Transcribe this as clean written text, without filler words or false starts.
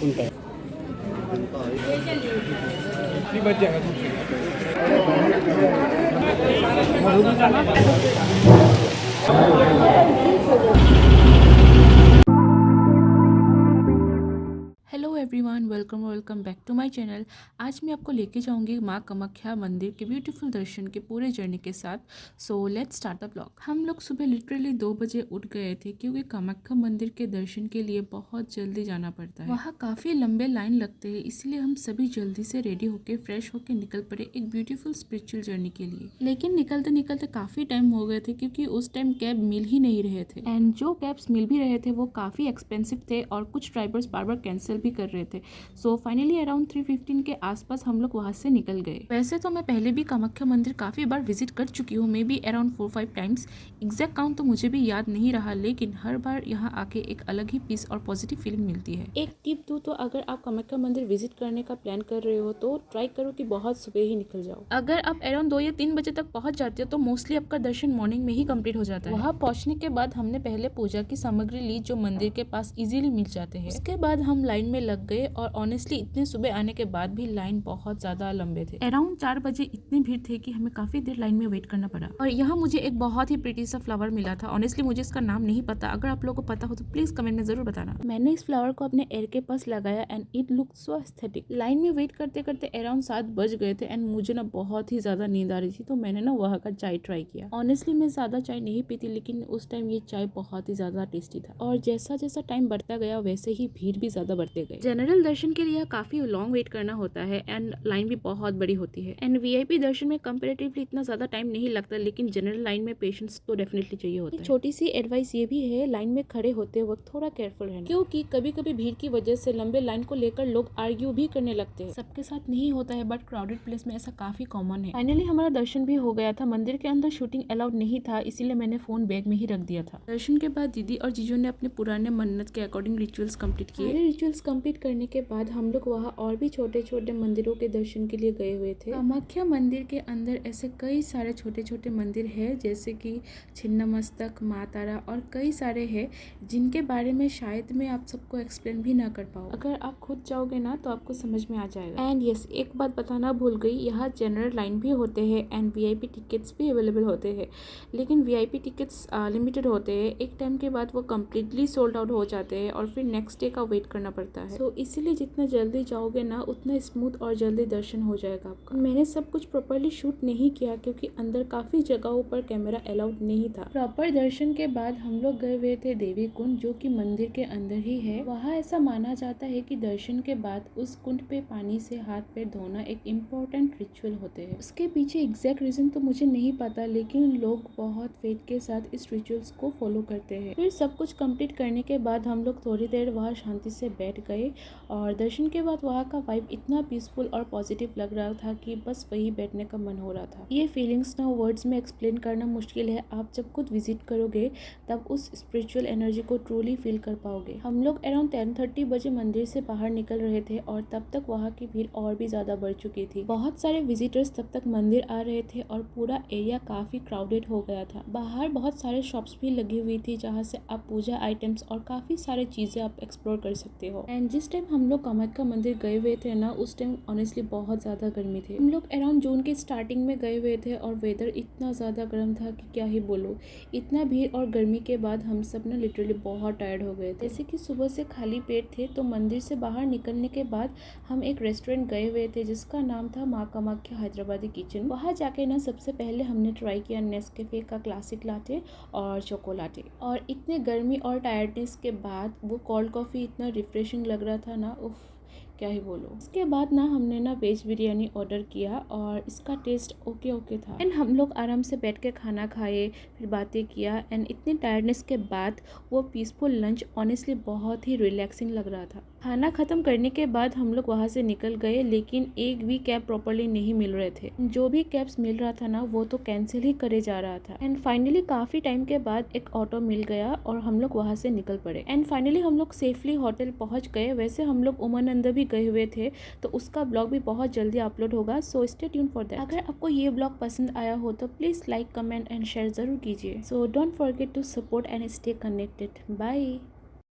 सुनता है। बच जाएगा। Hello everyone, welcome back to my channel. आज मैं आपको लेके जाऊंगी माँ कामाख्या मंदिर के ब्यूटीफुल दर्शन के पूरे जर्नी के साथ। So let's start the blog. हम लोग सुबह लिटरली 2 बजे उठ गए थे क्योंकि कामाख्या मंदिर के दर्शन के लिए बहुत जल्दी जाना पड़ता है। वहाँ काफ़ी लंबे लाइन लगते हैं, इसलिए हम सभी जल्दी से रेडी होके फ्रेश होके निकल पड़े एक ब्यूटीफुल स्पिरिचुअल जर्नी के लिए। लेकिन निकलते निकलते काफ़ी टाइम हो गए थे क्योंकि उस टाइम कैब मिल ही नहीं रहे थे, एंड जो कैब्स मिल भी रहे थे वो काफ़ी एक्सपेंसिव थे और कुछ ड्राइवर्स बार बार कैंसिल भी कर रहे थे। सो फाइनली अराउंड 3:15 के आसपास हम लोग वहां से निकल गए। वैसे तो मैं पहले भी कामाख्या मंदिर काफी बार विजिट कर चुकी हूँ, may be around 4-5 times. Exact count तो मुझे भी याद नहीं रहा, लेकिन हर बार यहाँ आके एक अलग ही पीस और पॉजिटिव फीलिंग मिलती है। एक टिप दूँ तो अगर आप कामाख्या मंदिर विजिट करने का प्लान कर रहे हो तो ट्राई करो कि बहुत सुबह ही निकल जाओ। अगर आप अराउंड 2 या 3 बजे तक पहुंच जाते हो तो मोस्टली आपका दर्शन मॉर्निंग में ही कंप्लीट हो जाता है। वहाँ पहुंचने के बाद हमने पहले पूजा की सामग्री ली जो मंदिर के पास इजीली मिल जाते हैं। उसके बाद हम लाइन में लग गए और ऑनेस्टली इतने सुबह आने के बाद भी लाइन बहुत ज्यादा लंबे थे। अराउंड 4 बजे इतनी भीड़ थी कि हमें काफी देर लाइन में वेट करना पड़ा। और यहाँ मुझे एक बहुत ही प्रिटी सा फ्लावर मिला था। ऑनेस्टली मुझे इसका नाम नहीं पता, अगर आप लोगों को पता हो तो प्लीज कमेंट में जरूर बताना। मैंने इस फ्लावर को अपने एयर के पास लगाया and it look so aesthetic. Line में वेट करते करते अराउंड 7 बज गए थे एंड मुझे ना बहुत ही ज्यादा नींद आ रही थी, तो मैंने ना वहाँ का चाय ट्राई किया। ऑनेस्टली मैं ज्यादा चाय नहीं पीती, लेकिन उस टाइम ये चाय बहुत ही ज्यादा टेस्टी था। और जैसा जैसा टाइम बढ़ता गया वैसे ही भीड़ भी ज्यादा बढ़ते गए। जनरल दर्शन के लिए काफी लॉन्ग वेट करना होता है एंड लाइन भी बहुत बड़ी होती है। एंड वीआईपी दर्शन में कंपैरेटिवली इतना ज्यादा टाइम नहीं लगता, लेकिन जनरल लाइन में पेशेंस तो डेफिनेटली चाहिए होता है। छोटी सी एडवाइस ये भी है, लाइन में खड़े होते वक्त थोड़ा केयरफुल रहना, क्योंकि कभी कभी भीड़ की वजह से लंबे लाइन को लेकर लोग आर्ग्यू भी करने लगते हैं। सबके साथ नहीं होता है, बट क्राउडेड प्लेस में ऐसा काफी कॉमन है। फाइनली हमारा दर्शन भी हो गया था। मंदिर के अंदर शूटिंग अलाउड नहीं था, इसीलिए मैंने फोन बैग में ही रख दिया था। दर्शन के बाद दीदी और जीजू ने अपने पुराने मन्नत के अकॉर्डिंग रिचुअल्स कंप्लीट किए। रिचुअल्स कंप्लीट करने के बाद हम लोग वहाँ और भी छोटे छोटे मंदिरों के दर्शन के लिए गए हुए थे। कामाख्या मंदिर के अंदर ऐसे कई सारे छोटे छोटे मंदिर है, जैसे कि छिन्नमस्तक, माँ तारा और कई सारे हैं जिनके बारे में शायद मैं आप सबको एक्सप्लेन भी ना कर पाऊँ। अगर आप खुद जाओगे ना तो आपको समझ में आ जाएगा। एंड यस, एक बात बताना भूल गई, यहाँ जनरल लाइन भी होते हैं एंड वीआईपी टिकट्स भी अवेलेबल होते हैं, लेकिन वीआईपी टिकट्स लिमिटेड होते हैं। एक टाइम के बाद वो कम्प्लीटली सोल्ड आउट हो जाते हैं और फिर नेक्स्ट डे का वेट करना पड़ता है। तो इसीलिए जितना जल्दी जाओगे ना उतना स्मूथ और जल्दी दर्शन हो जाएगा आपका। मैंने सब कुछ प्रॉपर्ली शूट नहीं किया क्योंकि अंदर काफी जगहों पर कैमरा अलाउड नहीं था। प्रॉपर दर्शन के बाद हम लोग गए हुए थे देवी कुंड, जो कि मंदिर के अंदर ही है। वहाँ ऐसा माना जाता है कि दर्शन के बाद उस कुंड पे पानी से हाथ पैर धोना एक इम्पोर्टेंट रिचुअल होते हैं। उसके पीछे एग्जैक्ट रीजन तो मुझे नहीं पता, लेकिन लोग बहुत फेथ के साथ इस रिचुअल्स को फॉलो करते हैं। फिर सब कुछ कंप्लीट करने के बाद हम लोग थोड़ी देर वहाँ शांति से बैठ गए और दर्शन के बाद वहाँ का वाइब इतना पीसफुल और पॉजिटिव लग रहा था कि बस वही बैठने का मन हो रहा था। ये फीलिंग्स ना वर्ड्स में एक्सप्लेन करना मुश्किल है, आप जब खुद विजिट करोगे तब उस स्पिरिचुअल एनर्जी को ट्रूली फील कर पाओगे। हम लोग अराउंड 10:30 बजे मंदिर से बाहर निकल रहे थे और तब तक वहाँ की भीड़ और भी ज्यादा बढ़ चुकी थी। बहुत सारे विजिटर्स तब तक मंदिर आ रहे थे और पूरा एरिया काफी क्राउडेड हो गया था। बाहर बहुत सारे शॉप्स भी लगी हुई थी जहाँ से आप पूजा आइटम्स और काफी सारे चीजें आप एक्सप्लोर कर सकते हो। एंड जिस टाइम हम लोग कामाख्या मंदिर गए हुए थे ना, उस टाइम ऑनेस्टली बहुत ज्यादा गर्मी थी। हम लोग अराउंड जून के स्टार्टिंग में गए हुए थे और वेदर इतना ज्यादा गर्म था कि क्या ही बोलो। इतना भीड़ और गर्मी के बाद हम सब ना लिटरली बहुत टायर्ड हो गए थे। जैसे कि सुबह से खाली पेट थे, तो मंदिर से बाहर निकलने के बाद हम एक रेस्टोरेंट गए हुए थे जिसका नाम था माँ कामाख्या हैदराबादी किचन। वहाँ जाके ना सबसे पहले हमने ट्राई किया नेस्कैफे का क्लासिक लाटे और चोको लाटे। और इतने गर्मी और टायर्डनेस के बाद वो कोल्ड कॉफ़ी इतना रिफ्रेशिंग लग रहा था ना, उफ क्या ही बोलो। इसके बाद ना हमने ना वेज बिरयानी ऑर्डर किया और इसका टेस्ट ओके था। एंड हम लोग आराम से बैठ के खाना खाए, फिर बातें किया एंड इतनी टायर्डनेस के बाद वो पीसफुल लंच ऑनेस्टली बहुत ही रिलैक्सिंग लग रहा था। खाना खत्म करने के बाद हम लोग वहाँ से निकल गए, लेकिन एक भी कैब प्रॉपर्ली नहीं मिल रहे थे। जो भी कैब्स मिल रहा था ना वो तो कैंसिल ही करे जा रहा था। एंड फाइनली काफी टाइम के बाद एक ऑटो मिल गया और हम लोग वहाँ से निकल पड़े। एंड फाइनली हम लोग सेफली होटल पहुँच गए। वैसे हम लोग उमानंद भी गए हुए थे, तो उसका ब्लॉग भी बहुत जल्दी अपलोड होगा, so stay tune for that. अगर आपको ये ब्लॉग पसंद आया हो तो please like, comment and share जरूर कीजिए। So don't forget to support and stay connected. Bye.